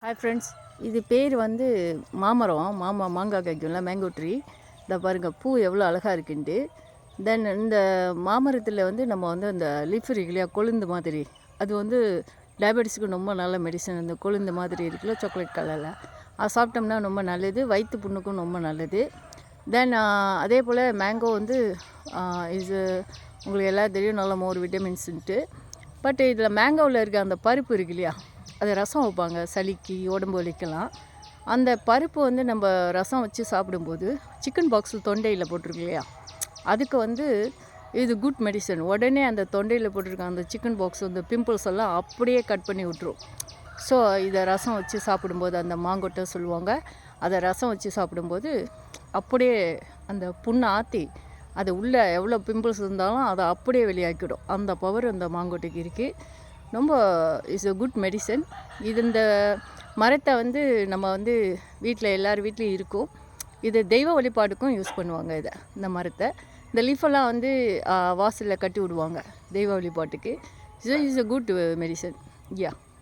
Hi friends, இது பேர் வந்து மாமரம். மாங்காய் காய்க்கும்ல, மேங்கோ ட்ரீ. இதை பாருங்கள், பூ எவ்வளோ அழகாக இருக்குன்ட்டு. தென் இந்த மாமரத்தில் வந்து நம்ம வந்து அந்த லீஃப் இருக்கு இல்லையா, கொழுந்து மாதிரி, அது வந்து டயபெட்டிஸுக்கு ரொம்ப நல்ல மெடிசன். அந்த கொழுந்து மாதிரி இருக்குல்ல, சாக்லேட் கலரில், அது சாப்பிட்டோம்னா ரொம்ப நல்லது. வயிற்று புண்ணுக்கும் ரொம்ப நல்லது. தென் அதே போல் மேங்கோ வந்து இது உங்களுக்கு எல்லாம் தெரியும், நல்ல மோர் விட்டமின்ஸுன்ட்டு. பட் இதில் மேங்கோவில் இருக்க அந்த பருப்பு இருக்கு இல்லையா, அது ரசம் வைப்பாங்க சளிக்கு, உடம்பு வலிக்கலாம். அந்த பருப்பு வந்து நம்ம ரசம் வச்சு சாப்பிடும்போது சிக்கன் பாக்ஸில் தொண்டையில் போட்டிருக்கு இல்லையா, அதுக்கு வந்து இது குட் மெடிசன். உடனே அந்த தொண்டையில் போட்டிருக்க அந்த சிக்கன் பாக்ஸ், அந்த பிம்பிள்ஸ் எல்லாம் அப்படியே கட் பண்ணி விட்டுரும். ஸோ இதை ரசம் வச்சு சாப்பிடும்போது, அந்த மாங்கொட்டை சொல்லுவாங்க, அதை ரசம் வச்சு சாப்பிடும்போது அப்படியே அந்த புண்ணை ஆற்றி அது உள்ளே எவ்வளோ பிம்பிள்ஸ் இருந்தாலும் அதை அப்படியே வெளியாக்கிடும். அந்த பவர் அந்த மாங்கொட்டைக்கு இருக்குது. ரொம்ப இஸ் a குட் மெடிசன். இது இந்த மரத்தை வந்து நம்ம வந்து வீட்டில் எல்லார் வீட்லேயும் இருக்கும். இது தெய்வ வழிபாடுக்கும் யூஸ் பண்ணுவாங்க. இந்த மரத்தை, இந்த லீஃபெல்லாம் வந்து வாசலில் கட்டி விடுவாங்க தெய்வ வழிபாட்டுக்கு. Is a good medicine. Yeah.